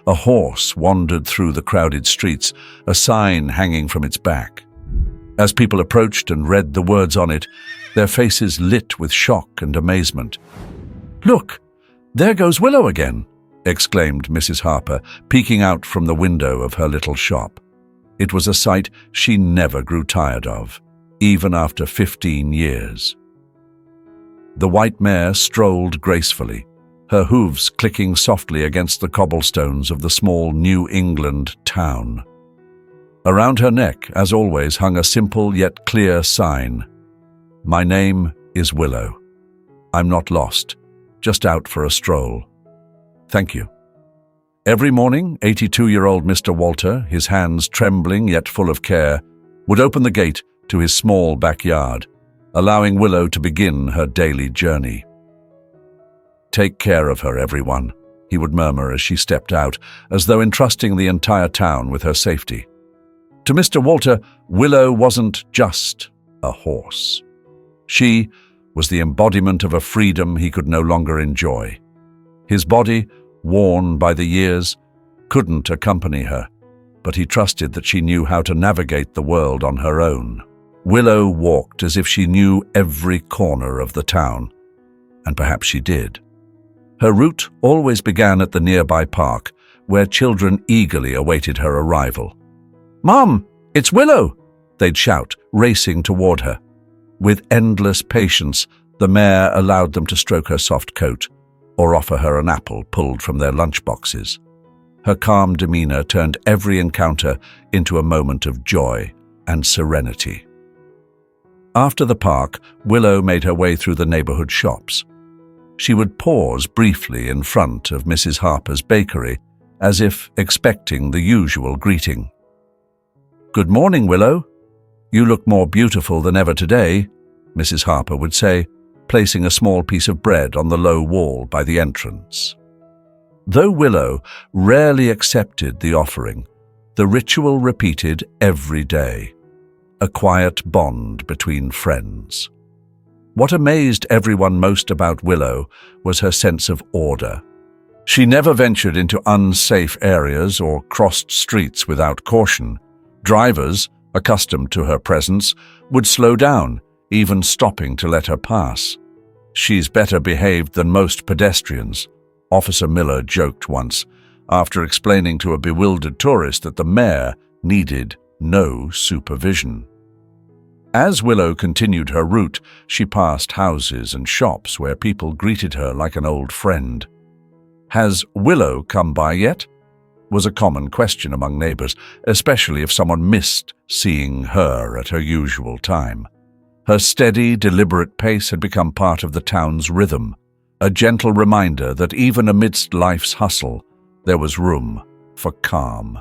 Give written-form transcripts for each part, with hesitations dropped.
A horse wandered through the crowded streets, a sign hanging from its back. As people approached and read the words on it, their faces lit with shock and amazement. "Look, there goes Willow again," exclaimed Mrs. Harper, peeking out from the window of her little shop. It was a sight she never grew tired of, even after 15 years. The white mare strolled gracefully, her hooves clicking softly against the cobblestones of the small New England town. Around her neck, as always, hung a simple yet clear sign. "My name is Willow. I'm not lost, just out for a stroll. Thank you." Every morning, 82-year-old Mr. Walter, his hands trembling yet full of care, would open the gate to his small backyard, allowing Willow to begin her daily journey. "Take care of her, everyone," he would murmur as she stepped out, as though entrusting the entire town with her safety. To Mr. Walter, Willow wasn't just a horse. She was the embodiment of a freedom he could no longer enjoy. His body, worn by the years, couldn't accompany her, but he trusted that she knew how to navigate the world on her own. Willow walked as if she knew every corner of the town, and perhaps she did. Her route always began at the nearby park, where children eagerly awaited her arrival. "Mom, it's Willow!" they'd shout, racing toward her. With endless patience, the mare allowed them to stroke her soft coat or offer her an apple pulled from their lunchboxes. Her calm demeanor turned every encounter into a moment of joy and serenity. After the park, Willow made her way through the neighborhood shops. She would pause briefly in front of Mrs. Harper's bakery, as if expecting the usual greeting. "Good morning, Willow. You look more beautiful than ever today," Mrs. Harper would say, placing a small piece of bread on the low wall by the entrance. Though Willow rarely accepted the offering, the ritual repeated every day, a quiet bond between friends. What amazed everyone most about Willow was her sense of order. She never ventured into unsafe areas or crossed streets without caution. Drivers, accustomed to her presence, would slow down, even stopping to let her pass. "She's better behaved than most pedestrians," Officer Miller joked once, after explaining to a bewildered tourist that the mare needed no supervision. As Willow continued her route, she passed houses and shops where people greeted her like an old friend. "Has Willow come by yet?" was a common question among neighbors, especially if someone missed seeing her at her usual time. Her steady, deliberate pace had become part of the town's rhythm, a gentle reminder that even amidst life's hustle, there was room for calm.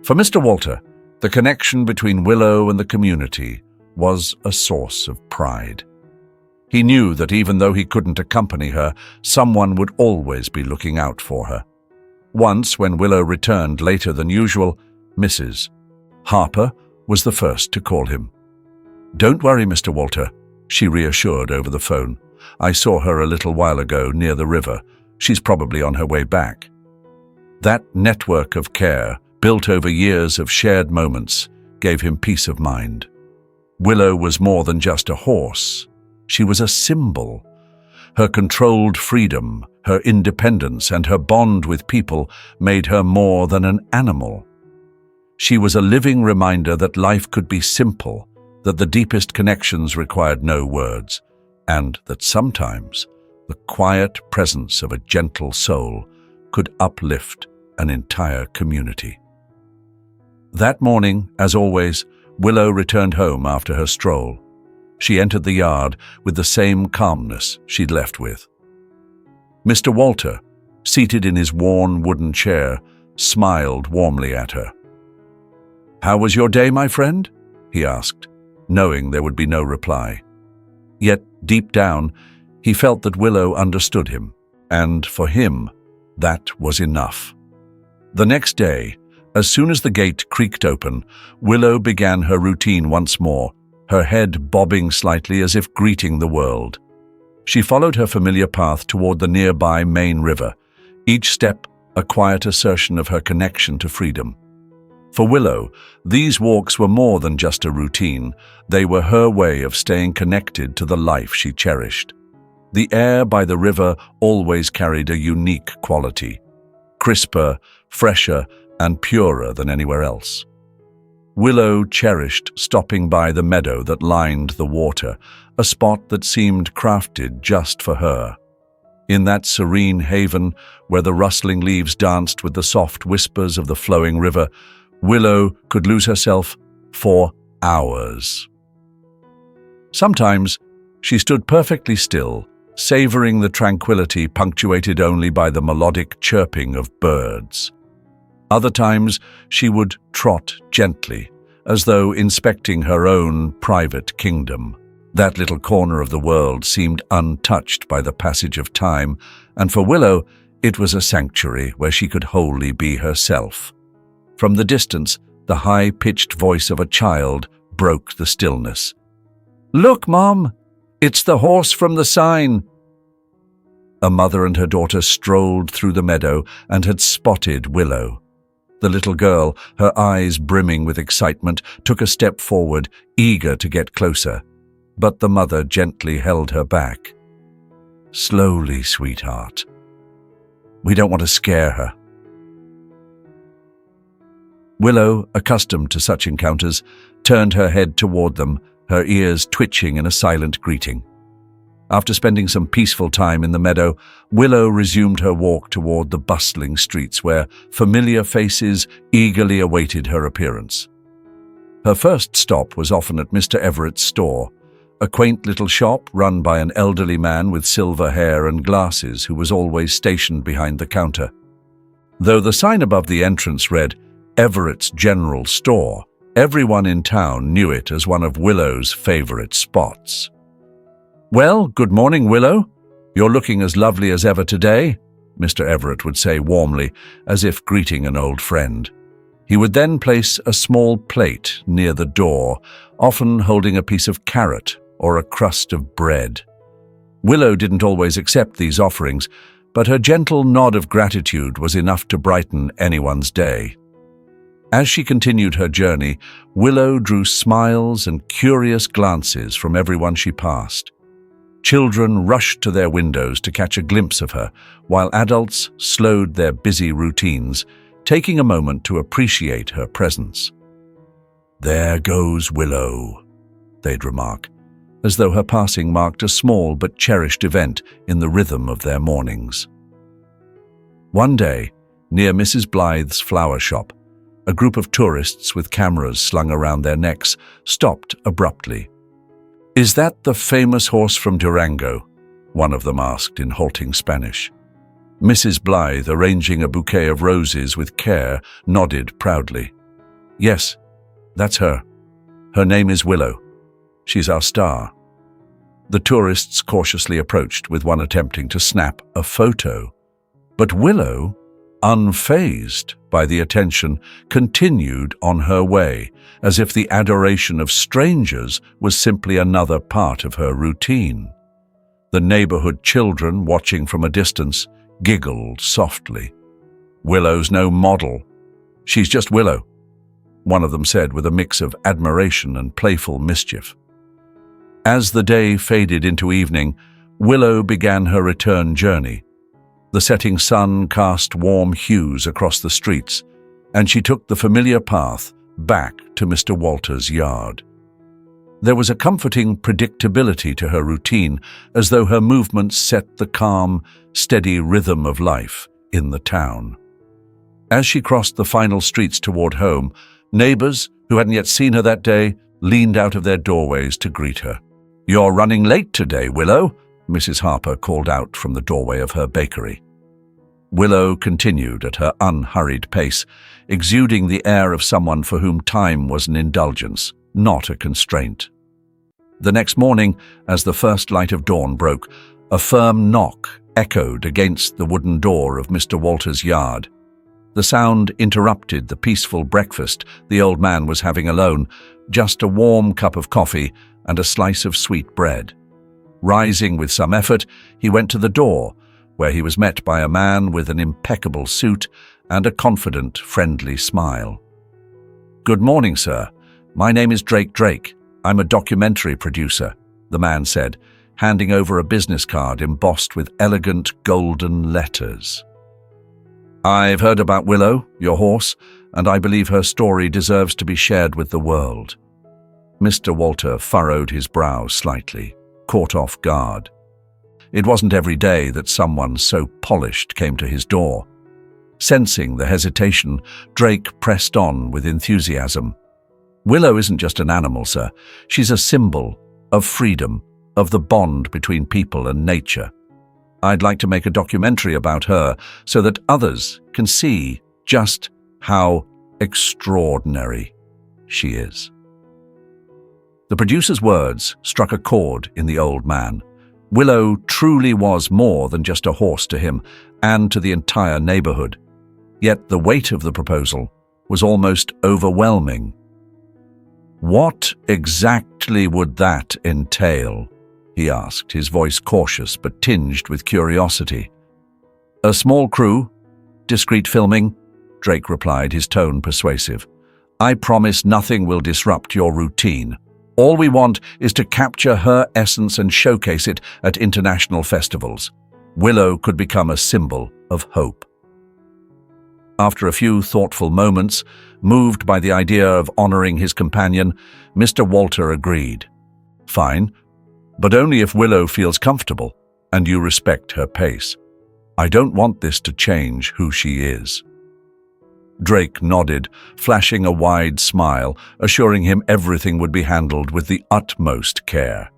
For Mr. Walter, the connection between Willow and the community was a source of pride. He knew that even though he couldn't accompany her, someone would always be looking out for her. Once, when Willow returned later than usual, Mrs. Harper was the first to call him. "Don't worry, Mr. Walter," she reassured over the phone. "I saw her a little while ago near the river. She's probably on her way back." That network of care, built over years of shared moments, gave him peace of mind. Willow was more than just a horse. She was a symbol. Her controlled freedom, her independence, and her bond with people made her more than an animal. She was a living reminder that life could be simple, that the deepest connections required no words, and that sometimes the quiet presence of a gentle soul could uplift an entire community. That morning, as always, Willow returned home after her stroll. She entered the yard with the same calmness she'd left with. Mr. Walter, seated in his worn wooden chair, smiled warmly at her. "How was your day, my friend?" he asked, knowing there would be no reply. Yet, deep down, he felt that Willow understood him, and for him, that was enough. The next day, as soon as the gate creaked open, Willow began her routine once more, her head bobbing slightly as if greeting the world. She followed her familiar path toward the nearby main river, each step a quiet assertion of her connection to freedom. For Willow, these walks were more than just a routine. They were her way of staying connected to the life she cherished. The air by the river always carried a unique quality, crisper, fresher, and purer than anywhere else. Willow cherished stopping by the meadow that lined the water, a spot that seemed crafted just for her. In that serene haven, where the rustling leaves danced with the soft whispers of the flowing river, Willow could lose herself for hours. Sometimes she stood perfectly still, savoring the tranquility punctuated only by the melodic chirping of birds. Other times she would trot gently, as though inspecting her own private kingdom. That little corner of the world seemed untouched by the passage of time, and for Willow, it was a sanctuary where she could wholly be herself. From the distance, the high-pitched voice of a child broke the stillness. "Look, Mom! It's the horse from the sign!" A mother and her daughter strolled through the meadow and had spotted Willow. The little girl, her eyes brimming with excitement, took a step forward, eager to get closer. But the mother gently held her back. "Slowly, sweetheart. We don't want to scare her." Willow, accustomed to such encounters, turned her head toward them, her ears twitching in a silent greeting. After spending some peaceful time in the meadow, Willow resumed her walk toward the bustling streets where familiar faces eagerly awaited her appearance. Her first stop was often at Mr. Everett's store, a quaint little shop run by an elderly man with silver hair and glasses who was always stationed behind the counter. Though the sign above the entrance read, "Everett's General Store," everyone in town knew it as one of Willow's favorite spots. "Well, good morning, Willow. You're looking as lovely as ever today," Mr. Everett would say warmly, as if greeting an old friend. He would then place a small plate near the door, often holding a piece of carrot or a crust of bread. Willow didn't always accept these offerings, but her gentle nod of gratitude was enough to brighten anyone's day. As she continued her journey, Willow drew smiles and curious glances from everyone she passed. Children rushed to their windows to catch a glimpse of her, while adults slowed their busy routines, taking a moment to appreciate her presence. "There goes Willow," they'd remark, as though her passing marked a small but cherished event in the rhythm of their mornings. One day, near Mrs. Blythe's flower shop, a group of tourists with cameras slung around their necks stopped abruptly. "Is that the famous horse from Durango?" one of them asked in halting Spanish. Mrs. Blythe, arranging a bouquet of roses with care, nodded proudly. "Yes, that's her. Her name is Willow. She's our star." The tourists cautiously approached, with one attempting to snap a photo. But Willow, unfazed by the attention, continued on her way, as if the adoration of strangers was simply another part of her routine. The neighborhood children, watching from a distance, giggled softly. "Willow's no model. She's just Willow," one of them said with a mix of admiration and playful mischief. As the day faded into evening, Willow began her return journey. The setting sun cast warm hues across the streets, and she took the familiar path back to Mr. Walter's yard. There was a comforting predictability to her routine, as though her movements set the calm, steady rhythm of life in the town. As she crossed the final streets toward home, neighbors who hadn't yet seen her that day leaned out of their doorways to greet her. "You're running late today, Willow," Mrs. Harper called out from the doorway of her bakery. Willow continued at her unhurried pace, exuding the air of someone for whom time was an indulgence, not a constraint. The next morning, as the first light of dawn broke, a firm knock echoed against the wooden door of Mr. Walter's yard. The sound interrupted the peaceful breakfast the old man was having alone, just a warm cup of coffee and a slice of sweet bread. Rising with some effort, he went to the door, where he was met by a man with an impeccable suit and a confident, friendly smile. "Good morning, sir. My name is Drake. I'm a documentary producer," the man said, handing over a business card embossed with elegant golden letters. "I've heard about Willow, your horse, and I believe her story deserves to be shared with the world." Mr. Walter furrowed his brow slightly, caught off guard. It wasn't every day that someone so polished came to his door. Sensing the hesitation, Drake pressed on with enthusiasm. "Willow isn't just an animal, sir. She's a symbol of freedom, of the bond between people and nature. I'd like to make a documentary about her so that others can see just how extraordinary she is." The producer's words struck a chord in the old man. Willow truly was more than just a horse to him and to the entire neighborhood. Yet the weight of the proposal was almost overwhelming. "What exactly would that entail?" he asked, his voice cautious but tinged with curiosity. "A small crew, discreet filming," Drake replied, his tone persuasive. "I promise nothing will disrupt your routine. All we want is to capture her essence and showcase it at international festivals. Willow could become a symbol of hope." After a few thoughtful moments, moved by the idea of honoring his companion, Mr. Walter agreed. "Fine, but only if Willow feels comfortable and you respect her pace. I don't want this to change who she is." Drake nodded, flashing a wide smile, assuring him everything would be handled with the utmost care.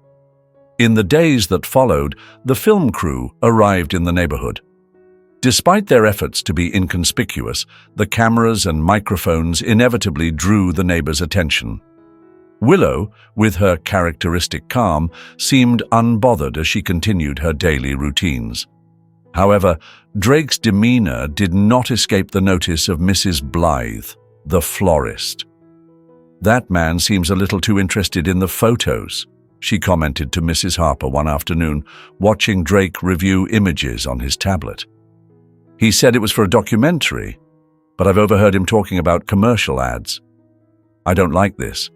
In the days that followed, the film crew arrived in the neighborhood. Despite their efforts to be inconspicuous, the cameras and microphones inevitably drew the neighbors' attention. Willow, with her characteristic calm, seemed unbothered as she continued her daily routines. However, Drake's demeanor did not escape the notice of Mrs. Blythe, the florist. "That man seems a little too interested in the photos," she commented to Mrs. Harper one afternoon, watching Drake review images on his tablet. "He said it was for a documentary, but I've overheard him talking about commercial ads. I don't like this."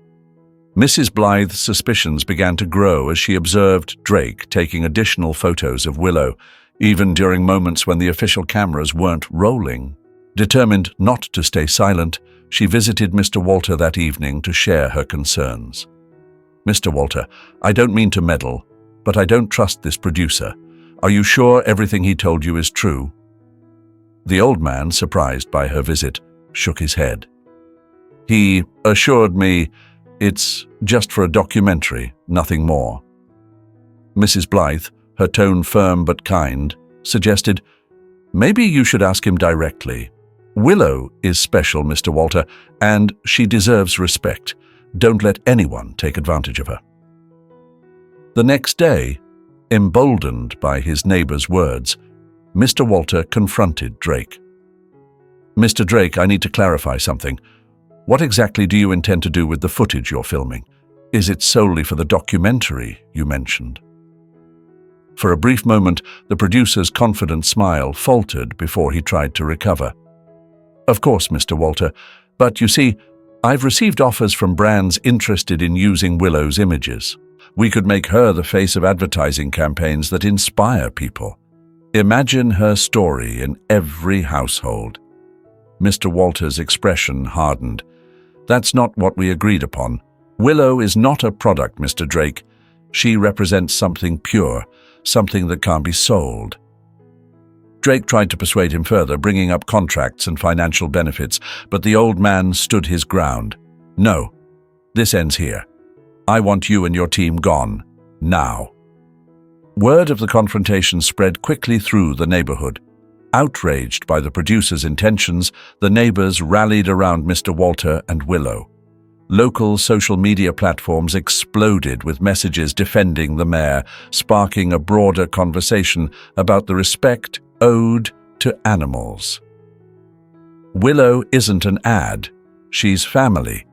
Mrs. Blythe's suspicions began to grow as she observed Drake taking additional photos of Willow, even during moments when the official cameras weren't rolling. Determined not to stay silent, she visited Mr. Walter that evening to share her concerns. "Mr. Walter, I don't mean to meddle, but I don't trust this producer. Are you sure everything he told you is true?" The old man, surprised by her visit, shook his head. "He assured me it's just for a documentary, nothing more." Mrs. Blythe, her tone firm but kind, suggested, "Maybe you should ask him directly. Willow is special, Mr. Walter, and she deserves respect. Don't let anyone take advantage of her." The next day, emboldened by his neighbor's words, Mr. Walter confronted Drake. "Mr. Drake, I need to clarify something. What exactly do you intend to do with the footage you're filming? Is it solely for the documentary you mentioned?" For a brief moment, the producer's confident smile faltered before he tried to recover. "Of course, Mr. Walter, but you see, I've received offers from brands interested in using Willow's images. We could make her the face of advertising campaigns that inspire people. Imagine her story in every household." Mr. Walter's expression hardened. "That's not what we agreed upon. Willow is not a product, Mr. Drake. She represents something pure, something that can't be sold." Drake tried to persuade him further, bringing up contracts and financial benefits, but the old man stood his ground. "No, this ends here. I want you and your team gone, now." Word of the confrontation spread quickly through the neighborhood. Outraged by the producer's intentions, the neighbors rallied around Mr. Walter and Willow. Local social media platforms exploded with messages defending the mayor, sparking a broader conversation about the respect owed to animals. "Willow isn't an ad, she's family,"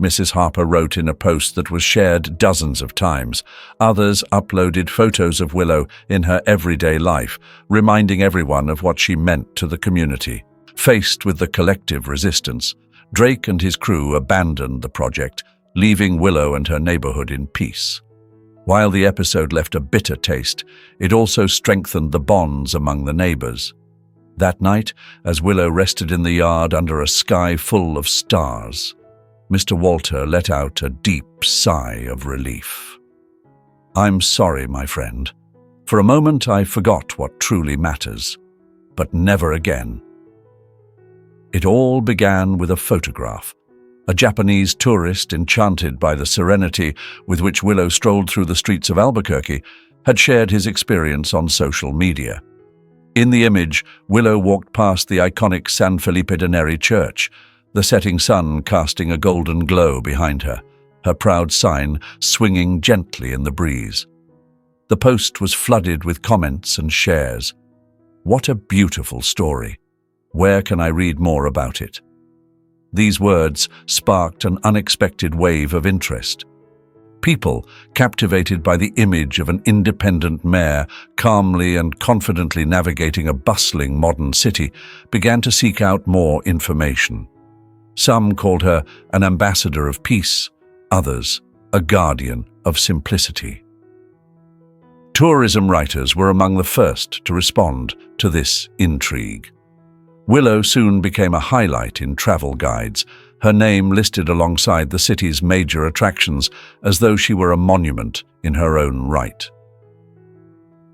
Mrs. Harper wrote in a post that was shared dozens of times. Others uploaded photos of Willow in her everyday life, reminding everyone of what she meant to the community. Faced with the collective resistance, Drake and his crew abandoned the project, leaving Willow and her neighborhood in peace. While the episode left a bitter taste, it also strengthened the bonds among the neighbors. That night, as Willow rested in the yard under a sky full of stars, Mr. Walter let out a deep sigh of relief. "I'm sorry, my friend. For a moment I forgot what truly matters, but never again." It all began with a photograph. A Japanese tourist, enchanted by the serenity with which Willow strolled through the streets of Albuquerque, had shared his experience on social media. In the image, Willow walked past the iconic San Felipe de Neri church, the setting sun casting a golden glow behind her, her proud sign swinging gently in the breeze. The post was flooded with comments and shares. "What a beautiful story. Where can I read more about it?" These words sparked an unexpected wave of interest. People, captivated by the image of an independent mayor calmly and confidently navigating a bustling modern city, began to seek out more information. Some called her an ambassador of peace, others a guardian of simplicity. Tourism writers were among the first to respond to this intrigue. Willow soon became a highlight in travel guides, her name listed alongside the city's major attractions as though she were a monument in her own right.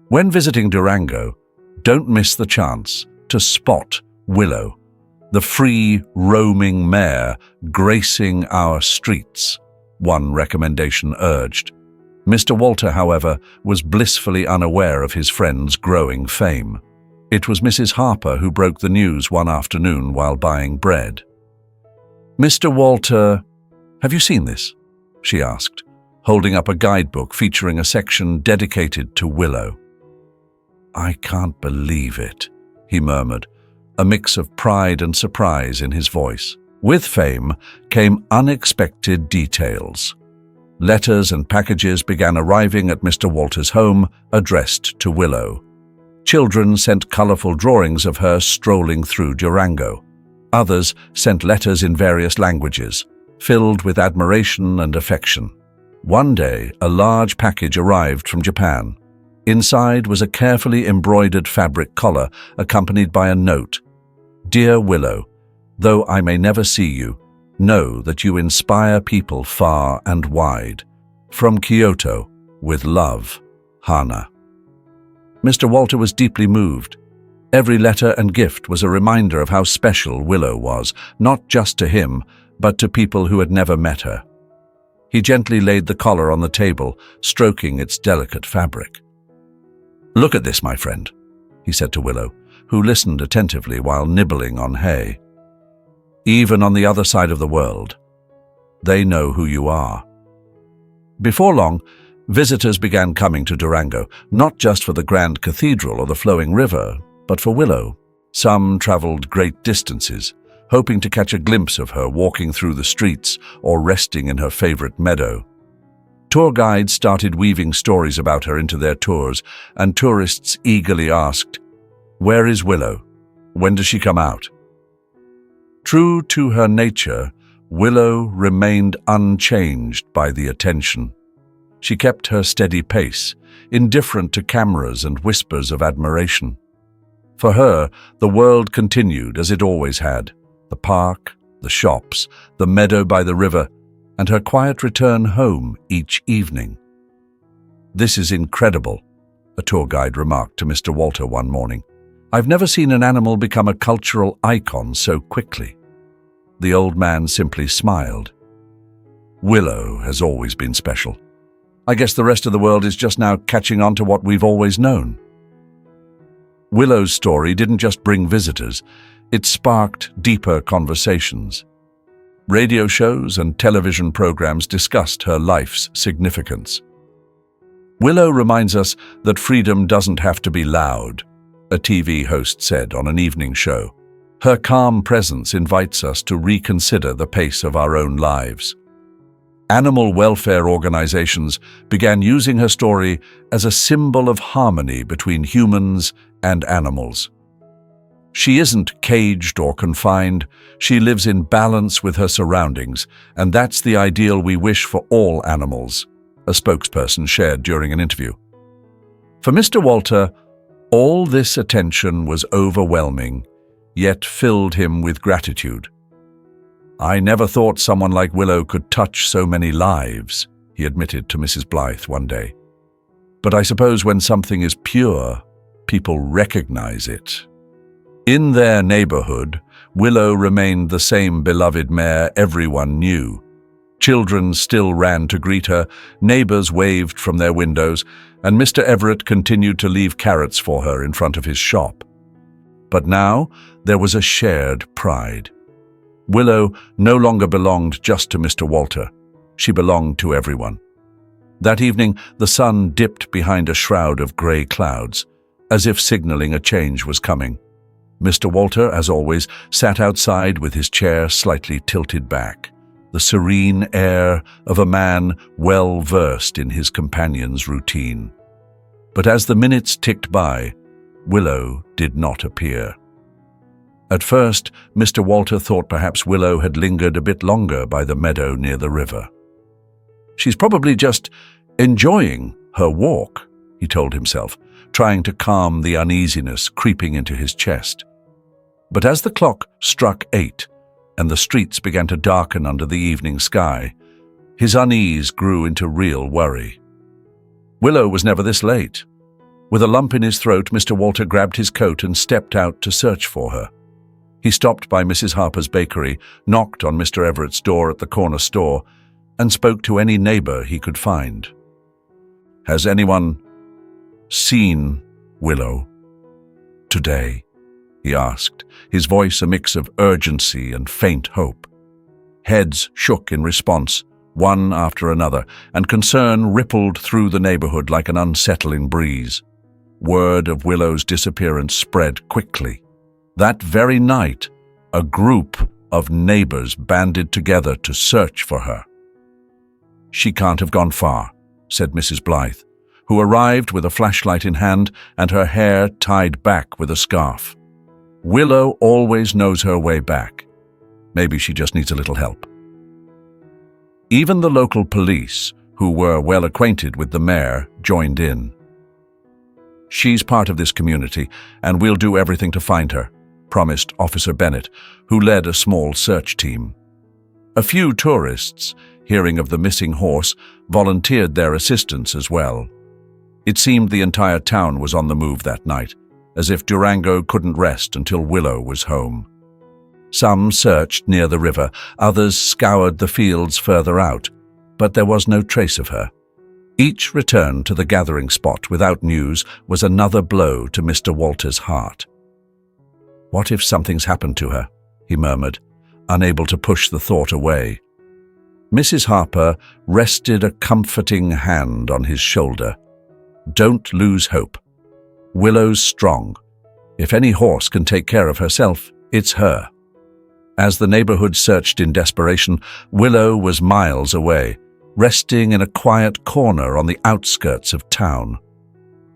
When visiting Durango, don't miss the chance to spot Willow, the free, roaming mare gracing our streets, one recommendation urged. Mr. Walter, however, was blissfully unaware of his friend's growing fame. It was Mrs. Harper who broke the news one afternoon while buying bread. "Mr. Walter, have you seen this?" she asked, holding up a guidebook featuring a section dedicated to Willow. "I can't believe it," he murmured, a mix of pride and surprise in his voice. With fame came unexpected details. Letters and packages began arriving at Mr. Walter's home, addressed to Willow. Children sent colorful drawings of her strolling through Durango. Others sent letters in various languages, filled with admiration and affection. One day, a large package arrived from Japan. Inside was a carefully embroidered fabric collar, accompanied by a note. "Dear Willow, though I may never see you, know that you inspire people far and wide. From Kyoto, with love, Hana." Mr. Walter was deeply moved. Every letter and gift was a reminder of how special Willow was, not just to him, but to people who had never met her. He gently laid the collar on the table, stroking its delicate fabric. "Look at this, my friend," he said to Willow, who listened attentively while nibbling on hay. "Even on the other side of the world, they know who you are." Before long, visitors began coming to Durango, not just for the Grand Cathedral or the flowing river, but for Willow. Some traveled great distances, hoping to catch a glimpse of her walking through the streets or resting in her favorite meadow. Tour guides started weaving stories about her into their tours, and tourists eagerly asked, "Where is Willow? When does she come out?" True to her nature, Willow remained unchanged by the attention. She kept her steady pace, indifferent to cameras and whispers of admiration. For her, the world continued as it always had: the park, the shops, the meadow by the river, and her quiet return home each evening. "This is incredible," a tour guide remarked to Mr. Walter one morning. "I've never seen an animal become a cultural icon so quickly." The old man simply smiled. "Willow has always been special. I guess the rest of the world is just now catching on to what we've always known." Willow's story didn't just bring visitors, it sparked deeper conversations. Radio shows and television programs discussed her life's significance. "Willow reminds us that freedom doesn't have to be loud," a TV host said on an evening show. "Her calm presence invites us to reconsider the pace of our own lives." Animal welfare organizations began using her story as a symbol of harmony between humans and animals. She isn't caged or confined, she lives in balance with her surroundings, and that's the ideal we wish for all animals, a spokesperson shared during an interview. For Mr. Walter, all this attention was overwhelming, yet filled him with gratitude. "I never thought someone like Willow could touch so many lives," he admitted to Mrs. Blythe one day. "But I suppose when something is pure, people recognize it." In their neighborhood, Willow remained the same beloved mare everyone knew. Children still ran to greet her, neighbors waved from their windows, and Mr. Everett continued to leave carrots for her in front of his shop. But now there was a shared pride. Willow no longer belonged just to Mr. Walter. She belonged to everyone. That evening, the sun dipped behind a shroud of grey clouds, as if signaling a change was coming. Mr. Walter, as always, sat outside with his chair slightly tilted back, the serene air of a man well versed in his companion's routine. But as the minutes ticked by, Willow did not appear. At first, Mr. Walter thought perhaps Willow had lingered a bit longer by the meadow near the river. "She's probably just enjoying her walk," he told himself, trying to calm the uneasiness creeping into his chest. But as the clock struck 8 and the streets began to darken under the evening sky, his unease grew into real worry. Willow was never this late. With a lump in his throat, Mr. Walter grabbed his coat and stepped out to search for her. He stopped by Mrs. Harper's bakery, knocked on Mr. Everett's door at the corner store, and spoke to any neighbor he could find. "Has anyone seen Willow today?" he asked, his voice a mix of urgency and faint hope. Heads shook in response, one after another, and concern rippled through the neighborhood like an unsettling breeze. Word of Willow's disappearance spread quickly. That very night, a group of neighbors banded together to search for her. "She can't have gone far," said Mrs. Blythe, who arrived with a flashlight in hand and her hair tied back with a scarf. "Willow always knows her way back. Maybe she just needs a little help." Even the local police, who were well acquainted with the mare, joined in. "She's part of this community, and we'll do everything to find her," promised Officer Bennett, who led a small search team. A few tourists, hearing of the missing horse, volunteered their assistance as well. It seemed the entire town was on the move that night, as if Durango couldn't rest until Willow was home. Some searched near the river, others scoured the fields further out, but there was no trace of her. Each return to the gathering spot without news was another blow to Mr. Walter's heart. "What if something's happened to her?" he murmured, unable to push the thought away. Mrs. Harper rested a comforting hand on his shoulder. "Don't lose hope. Willow's strong. If any horse can take care of herself, it's her." As the neighborhood searched in desperation, Willow was miles away, resting in a quiet corner on the outskirts of town.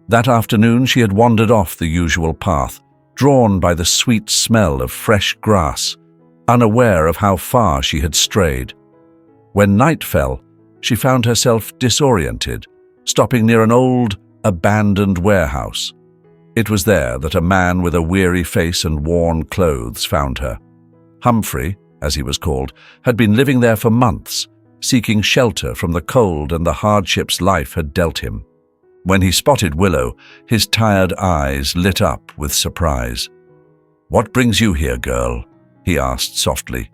That afternoon she had wandered off the usual path, drawn by the sweet smell of fresh grass, unaware of how far she had strayed. When night fell, she found herself disoriented, stopping near an old, abandoned warehouse. It was there that a man with a weary face and worn clothes found her. Humphrey, as he was called, had been living there for months, seeking shelter from the cold and the hardships life had dealt him. When he spotted Willow, his tired eyes lit up with surprise. "What brings you here, girl?" he asked softly.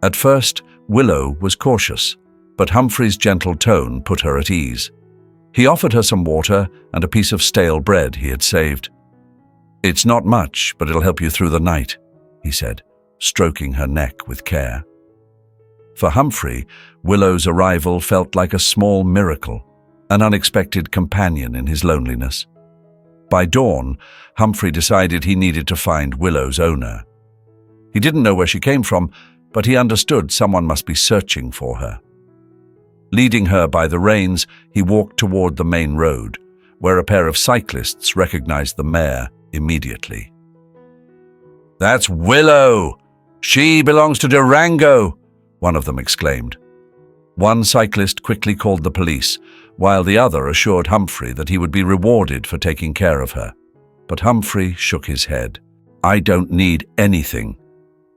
At first, Willow was cautious, but Humphrey's gentle tone put her at ease. He offered her some water and a piece of stale bread he had saved. "It's not much, but it'll help you through the night," he said, stroking her neck with care. For Humphrey, Willow's arrival felt like a small miracle, an unexpected companion in his loneliness. By dawn, Humphrey decided he needed to find Willow's owner. He didn't know where she came from, but he understood someone must be searching for her. Leading her by the reins, he walked toward the main road, where a pair of cyclists recognized the mare immediately. "That's Willow! She belongs to Durango!" one of them exclaimed. One cyclist quickly called the police, while the other assured Humphrey that he would be rewarded for taking care of her. But Humphrey shook his head. "I don't need anything.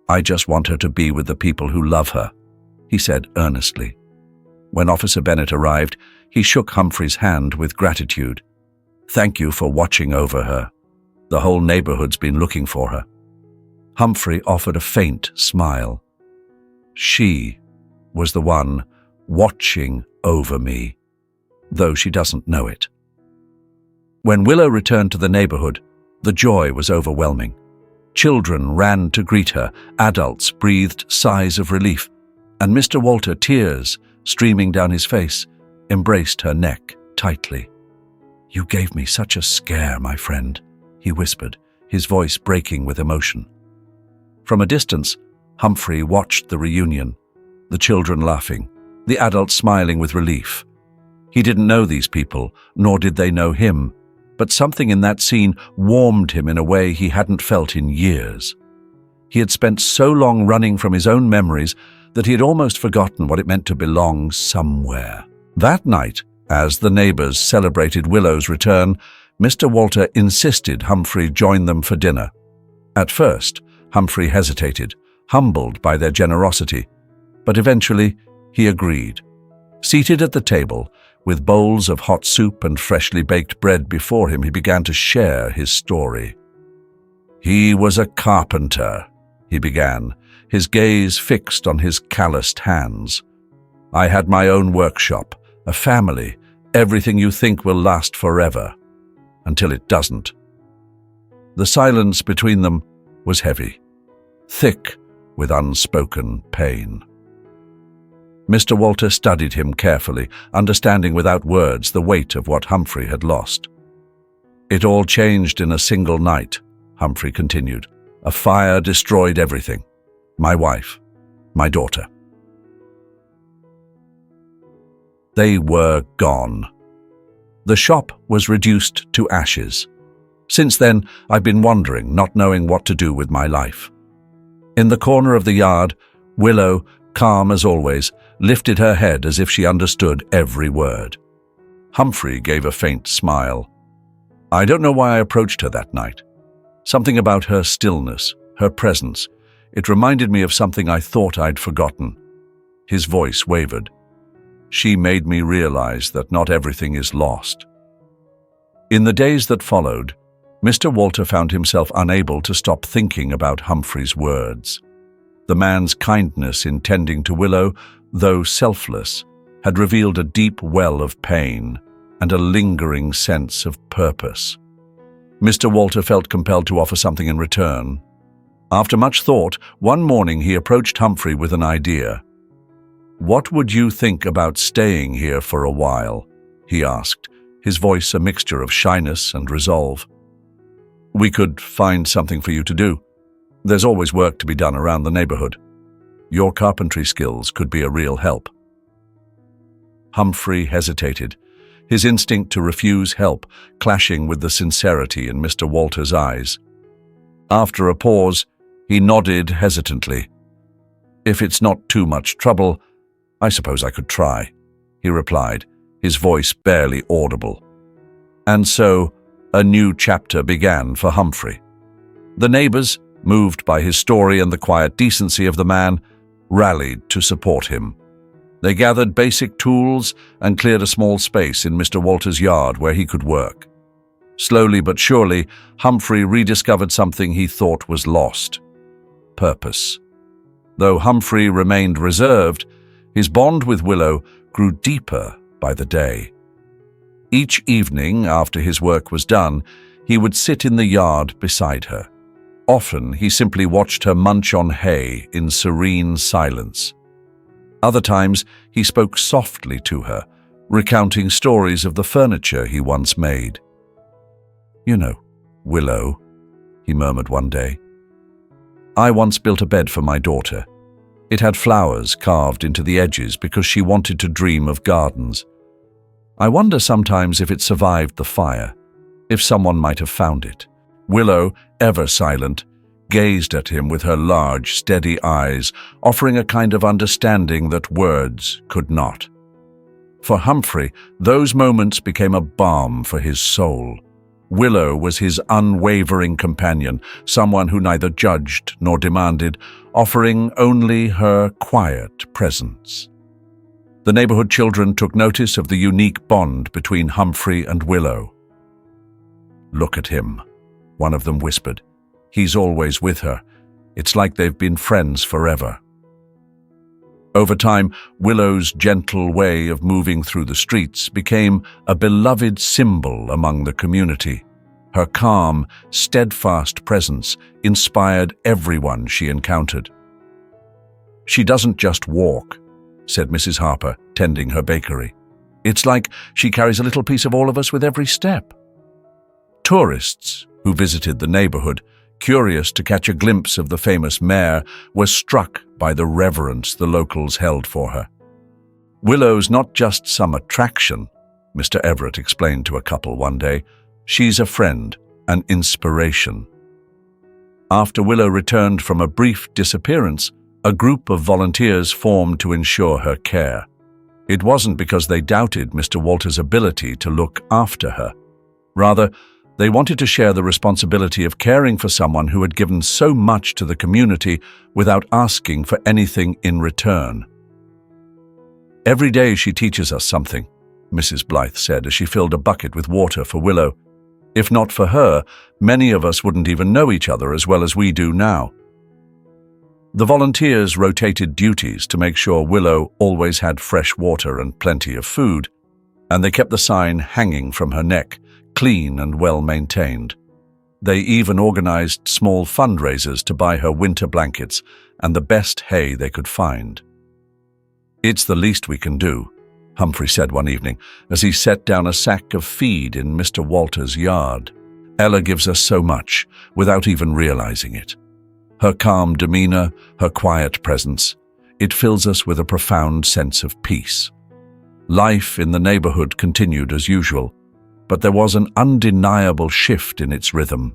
I just want her to be with the people who love her," he said earnestly. When Officer Bennett arrived, he shook Humphrey's hand with gratitude. "Thank you for watching over her. The whole neighborhood's been looking for her." Humphrey offered a faint smile. She was the one watching over me, though she doesn't know it. When Willow returned to the neighborhood, the joy was overwhelming. Children ran to greet her, adults breathed sighs of relief, and Mr. Walter, tears streaming down his face, embraced her neck tightly. "You gave me such a scare, my friend," he whispered, his voice breaking with emotion. From a distance, Humphrey watched the reunion, the children laughing, the adults smiling with relief. He didn't know these people, nor did they know him, but something in that scene warmed him in a way he hadn't felt in years. He had spent so long running from his own memories that he had almost forgotten what it meant to belong somewhere. That night, as the neighbors celebrated Willow's return, Mr. Walter insisted Humphrey join them for dinner. At first, Humphrey hesitated, humbled by their generosity, but eventually he agreed. Seated at the table, with bowls of hot soup and freshly baked bread before him, he began to share his story. "He was a carpenter," he began, his gaze fixed on his calloused hands. "I had my own workshop, a family, everything you think will last forever, until it doesn't." The silence between them was heavy, thick with unspoken pain. Mr. Walter studied him carefully, understanding without words the weight of what Humphrey had lost. "It all changed in a single night," Humphrey continued. "A fire destroyed everything. My wife, my daughter. They were gone. The shop was reduced to ashes. Since then, I've been wandering, not knowing what to do with my life." In the corner of the yard, Willow, calm as always, lifted her head as if she understood every word. Humphrey gave a faint smile. "I don't know why I approached her that night. Something about her stillness, her presence. It reminded me of something I thought I'd forgotten." His voice wavered. "She made me realize that not everything is lost." In the days that followed, Mr. Walter found himself unable to stop thinking about Humphrey's words. The man's kindness in tending to Willow, though selfless, had revealed a deep well of pain and a lingering sense of purpose. Mr. Walter felt compelled to offer something in return. After much thought, one morning he approached Humphrey with an idea. "What would you think about staying here for a while?" he asked, his voice a mixture of shyness and resolve. "We could find something for you to do. There's always work to be done around the neighborhood. Your carpentry skills could be a real help." Humphrey hesitated, his instinct to refuse help clashing with the sincerity in Mr. Walter's eyes. After a pause, he nodded hesitantly. "If it's not too much trouble, I suppose I could try," he replied, his voice barely audible. And so, a new chapter began for Humphrey. The neighbors, moved by his story and the quiet decency of the man, rallied to support him. They gathered basic tools and cleared a small space in Mr. Walter's yard where he could work. Slowly but surely, Humphrey rediscovered something he thought was lost: purpose. Though Humphrey remained reserved, his bond with Willow grew deeper by the day. Each evening, after his work was done, he would sit in the yard beside her. Often, he simply watched her munch on hay in serene silence. Other times, he spoke softly to her, recounting stories of the furniture he once made. "You know, Willow," he murmured one day, "I once built a bed for my daughter. It had flowers carved into the edges because she wanted to dream of gardens. I wonder sometimes if it survived the fire, if someone might have found it. Willow, ever silent, gazed at him with her large, steady eyes, offering a kind of understanding that words could not. For Humphrey, those moments became a balm for his soul. Willow was his unwavering companion, someone who neither judged nor demanded, offering only her quiet presence. The neighborhood children took notice of the unique bond between Humphrey and Willow. "Look at him," one of them whispered. "He's always with her. It's like they've been friends forever." Over time, Willow's gentle way of moving through the streets became a beloved symbol among the community. Her calm, steadfast presence inspired everyone she encountered. "She doesn't just walk," said Mrs. Harper, tending her bakery. "It's like she carries a little piece of all of us with every step." Tourists who visited the neighborhood, curious to catch a glimpse of the famous mare, were struck by the reverence the locals held for her. "Willow's not just some attraction," Mr. Everett explained to a couple one day. "She's a friend, an inspiration." After Willow returned from a brief disappearance, a group of volunteers formed to ensure her care. It wasn't because they doubted Mr. Walter's ability to look after her. Rather, they wanted to share the responsibility of caring for someone who had given so much to the community without asking for anything in return. "Every day she teaches us something," Mrs. Blythe said as she filled a bucket with water for Willow. "If not for her, many of us wouldn't even know each other as well as we do now." The volunteers rotated duties to make sure Willow always had fresh water and plenty of food, and they kept the sign hanging from her neck, clean and well-maintained. They even organized small fundraisers to buy her winter blankets and the best hay they could find. "It's the least we can do," Humphrey said one evening as he set down a sack of feed in Mr. Walter's yard. "Ella gives us so much without even realizing it. Her calm demeanor, her quiet presence, it fills us with a profound sense of peace." Life in the neighborhood continued as usual, but there was an undeniable shift in its rhythm.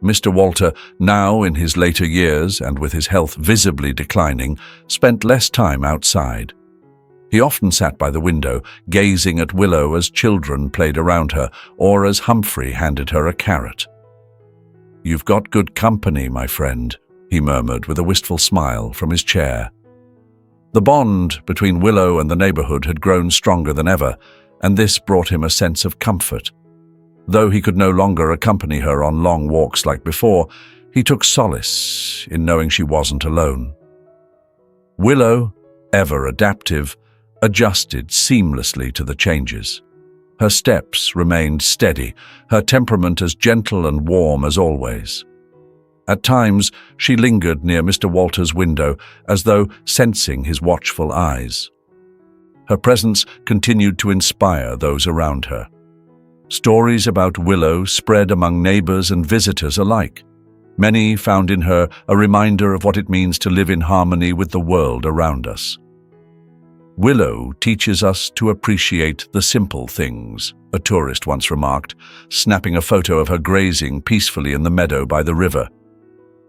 Mr. Walter, now in his later years and with his health visibly declining, spent less time outside. He often sat by the window, gazing at Willow as children played around her, or as Humphrey handed her a carrot. "You've got good company, my friend," he murmured with a wistful smile from his chair. The bond between Willow and the neighborhood had grown stronger than ever, and this brought him a sense of comfort. Though he could no longer accompany her on long walks like before, he took solace in knowing she wasn't alone. Willow, ever adaptive, adjusted seamlessly to the changes. Her steps remained steady, her temperament as gentle and warm as always. At times, she lingered near Mr. Walter's window, as though sensing his watchful eyes. Her presence continued to inspire those around her. Stories about Willow spread among neighbors and visitors alike. Many found in her a reminder of what it means to live in harmony with the world around us. "Willow teaches us to appreciate the simple things," a tourist once remarked, snapping a photo of her grazing peacefully in the meadow by the river.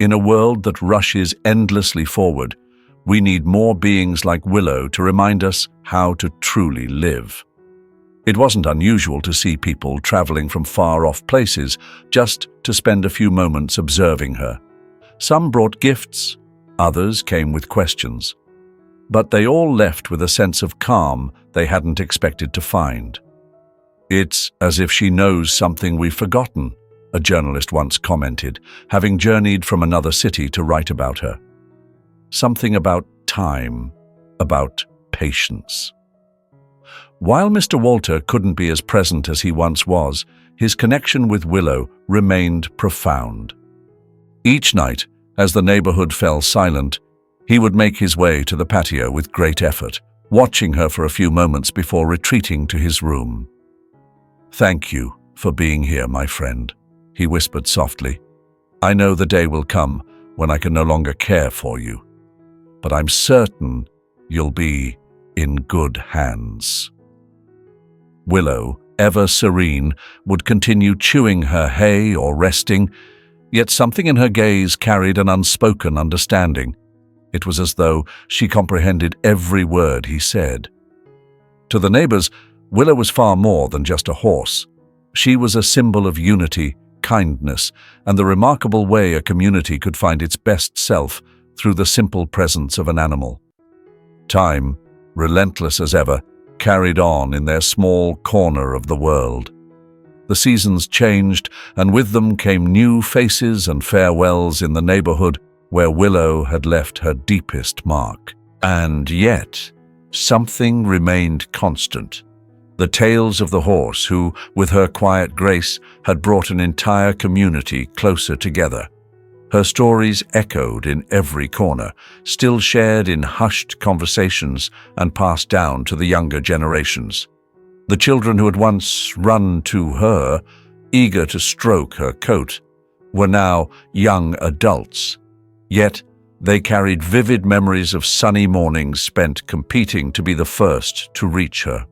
"In a world that rushes endlessly forward, we need more beings like Willow to remind us how to truly live." It wasn't unusual to see people traveling from far-off places just to spend a few moments observing her. Some brought gifts, others came with questions. But they all left with a sense of calm they hadn't expected to find. "It's as if she knows something we've forgotten," a journalist once commented, having journeyed from another city to write about her. Something about time, about patience. While Mr. Walter couldn't be as present as he once was, his connection with Willow remained profound. Each night, as the neighborhood fell silent, he would make his way to the patio with great effort, watching her for a few moments before retreating to his room. "Thank you for being here, my friend," he whispered softly. "I know the day will come when I can no longer care for you." but I'm certain you'll be in good hands." Willow, ever serene, would continue chewing her hay or resting, yet something in her gaze carried an unspoken understanding. It was as though she comprehended every word he said. To the neighbors, Willow was far more than just a horse. She was a symbol of unity, kindness, and the remarkable way a community could find its best self through the simple presence of an animal. Time, relentless as ever, carried on in their small corner of the world. The seasons changed, and with them came new faces and farewells in the neighborhood where Willow had left her deepest mark. And yet, something remained constant. The tales of the horse who, with her quiet grace, had brought an entire community closer together. Her stories echoed in every corner, still shared in hushed conversations and passed down to the younger generations. The children who had once run to her, eager to stroke her coat, were now young adults. Yet, they carried vivid memories of sunny mornings spent competing to be the first to reach her.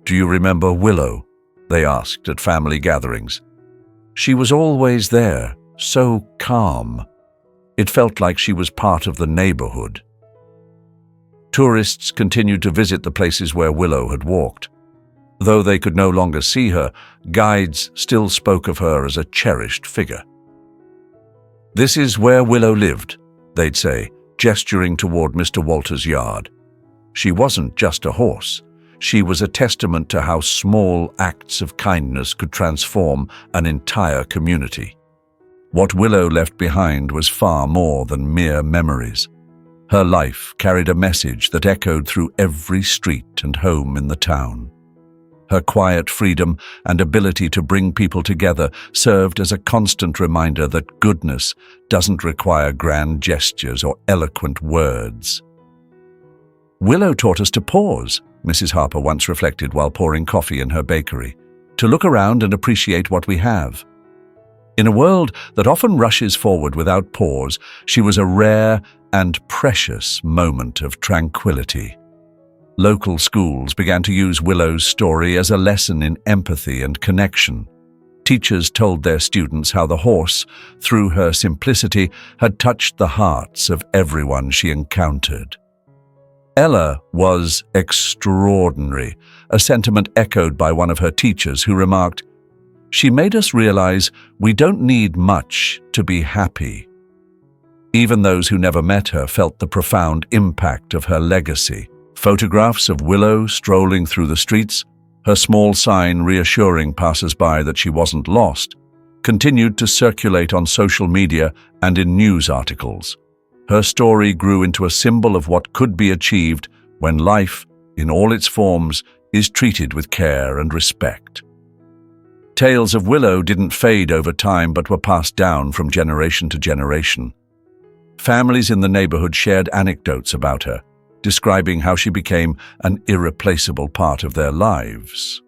"Do you remember Willow?" they asked at family gatherings. "She was always there, so calm. It felt like she was part of the neighborhood." Tourists continued to visit the places where Willow had walked. Though they could no longer see her, guides still spoke of her as a cherished figure. "This is where Willow lived," they'd say, gesturing toward Mr. Walter's yard. She wasn't just a horse. She was a testament to how small acts of kindness could transform an entire community. What Willow left behind was far more than mere memories. Her life carried a message that echoed through every street and home in the town. Her quiet freedom and ability to bring people together served as a constant reminder that goodness doesn't require grand gestures or eloquent words. "Willow taught us to pause," Mrs. Harper once reflected while pouring coffee in her bakery, "to look around and appreciate what we have." In a world that often rushes forward without pause, she was a rare and precious moment of tranquility. Local schools began to use Willow's story as a lesson in empathy and connection. Teachers told their students how the horse, through her simplicity, had touched the hearts of everyone she encountered. Ella was extraordinary, a sentiment echoed by one of her teachers who remarked, "She made us realize we don't need much to be happy." Even those who never met her felt the profound impact of her legacy. Photographs of Willow strolling through the streets, her small sign reassuring passers-by that she wasn't lost, continued to circulate on social media and in news articles. Her story grew into a symbol of what could be achieved when life, in all its forms, is treated with care and respect. Tales of Willow didn't fade over time but were passed down from generation to generation. Families in the neighborhood shared anecdotes about her, describing how she became an irreplaceable part of their lives.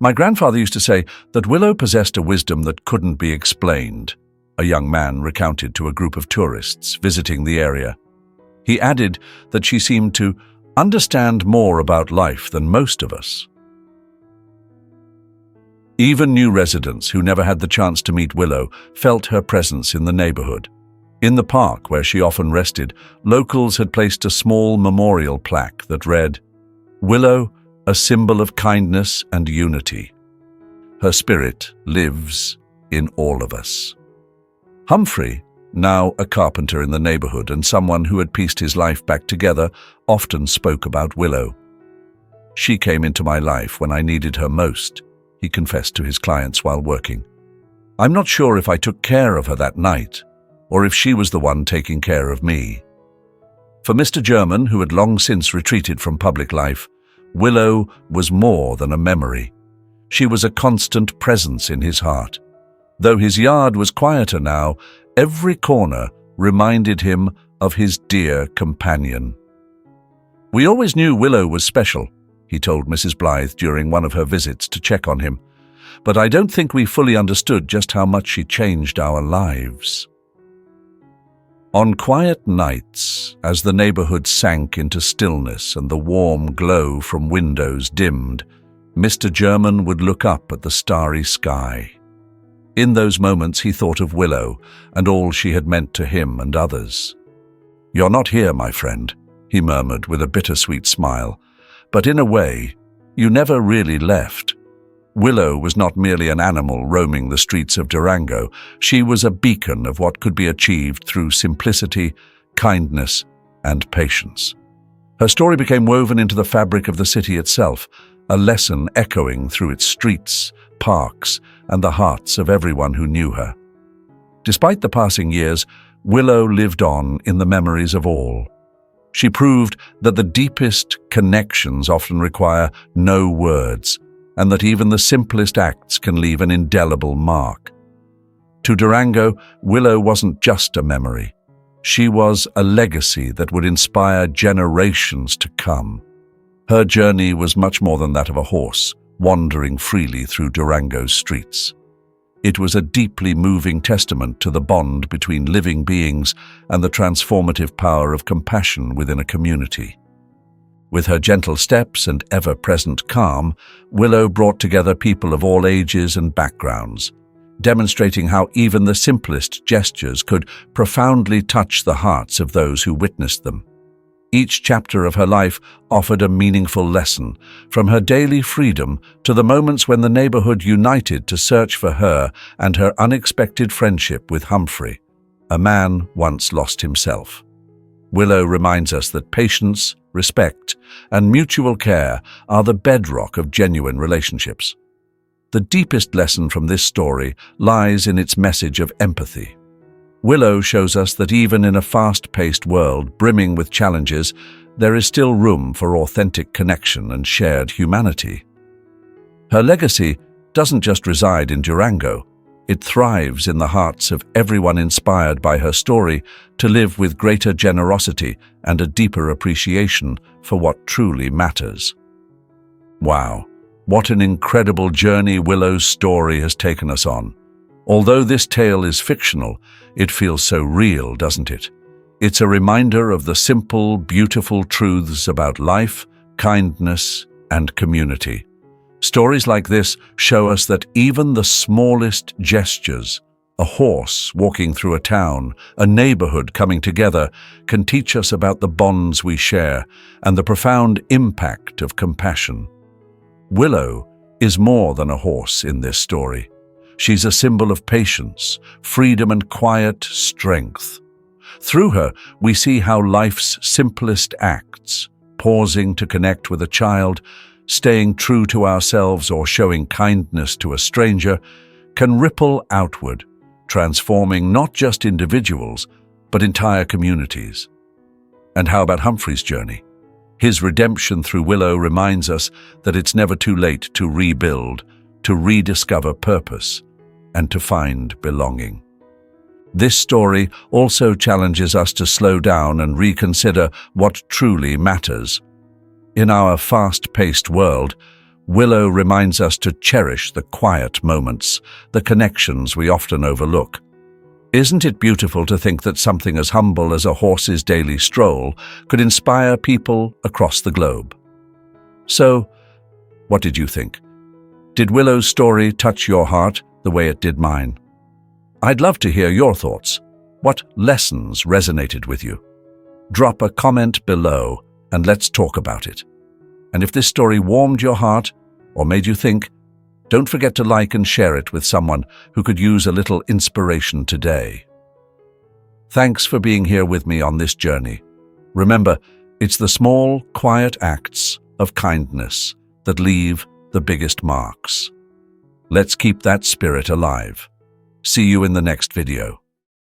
"My grandfather used to say that Willow possessed a wisdom that couldn't be explained," a young man recounted to a group of tourists visiting the area. He added that she seemed to understand more about life than most of us. Even new residents who never had the chance to meet Willow felt her presence in the neighborhood. In the park where she often rested, locals had placed a small memorial plaque that read, "Willow, a symbol of kindness and unity. Her spirit lives in all of us." Humphrey, now a carpenter in the neighborhood and someone who had pieced his life back together, often spoke about Willow. "She came into my life when I needed her most," he confessed to his clients while working. "I'm not sure if I took care of her that night, or if she was the one taking care of me." For Mr. German, who had long since retreated from public life, Willow was more than a memory. She was a constant presence in his heart. Though his yard was quieter now, every corner reminded him of his dear companion. "We always knew Willow was special," he told Mrs. Blythe during one of her visits to check on him, "but I don't think we fully understood just how much she changed our lives." On quiet nights, as the neighborhood sank into stillness and the warm glow from windows dimmed, Mr. German would look up at the starry sky. In those moments he thought of Willow and all she had meant to him and others. "You're not here, my friend," he murmured with a bittersweet smile, "but in a way, you never really left." Willow was not merely an animal roaming the streets of Durango. She was a beacon of what could be achieved through simplicity, kindness, and patience. Her story became woven into the fabric of the city itself, a lesson echoing through its streets, parks, and the hearts of everyone who knew her. Despite the passing years, Willow lived on in the memories of all. She proved that the deepest connections often require no words, and that even the simplest acts can leave an indelible mark. To Durango, Willow wasn't just a memory. She was a legacy that would inspire generations to come. Her journey was much more than that of a horse, wandering freely through Durango's streets. It was a deeply moving testament to the bond between living beings and the transformative power of compassion within a community. With her gentle steps and ever-present calm, Willow brought together people of all ages and backgrounds, demonstrating how even the simplest gestures could profoundly touch the hearts of those who witnessed them. Each chapter of her life offered a meaningful lesson, from her daily freedom to the moments when the neighborhood united to search for her and her unexpected friendship with Humphrey, a man once lost himself. Willow reminds us that patience, respect, and mutual care are the bedrock of genuine relationships. The deepest lesson from this story lies in its message of empathy. Willow shows us that even in a fast-paced world brimming with challenges, there is still room for authentic connection and shared humanity. Her legacy doesn't just reside in Durango. It thrives in the hearts of everyone inspired by her story to live with greater generosity and a deeper appreciation for what truly matters. Wow, what an incredible journey Willow's story has taken us on. Although this tale is fictional, it feels so real, doesn't it? It's a reminder of the simple, beautiful truths about life, kindness, and community. Stories like this show us that even the smallest gestures, a horse walking through a town, a neighborhood coming together, can teach us about the bonds we share and the profound impact of compassion. Willow is more than a horse in this story. She's a symbol of patience, freedom, and quiet strength. Through her, we see how life's simplest acts, pausing to connect with a child, staying true to ourselves, or showing kindness to a stranger, can ripple outward, transforming not just individuals, but entire communities. And how about Humphrey's journey? His redemption through Willow reminds us that it's never too late to rebuild, to rediscover purpose, and to find belonging. This story also challenges us to slow down and reconsider what truly matters. In our fast-paced world, Willow reminds us to cherish the quiet moments, the connections we often overlook. Isn't it beautiful to think that something as humble as a horse's daily stroll could inspire people across the globe? So, what did you think? Did Willow's story touch your heart the way it did mine? I'd love to hear your thoughts. What lessons resonated with you? Drop a comment below and let's talk about it. And if this story warmed your heart or made you think, don't forget to like and share it with someone who could use a little inspiration today. Thanks for being here with me on this journey. Remember, it's the small, quiet acts of kindness that leave the biggest marks. Let's keep that spirit alive. See you in the next video.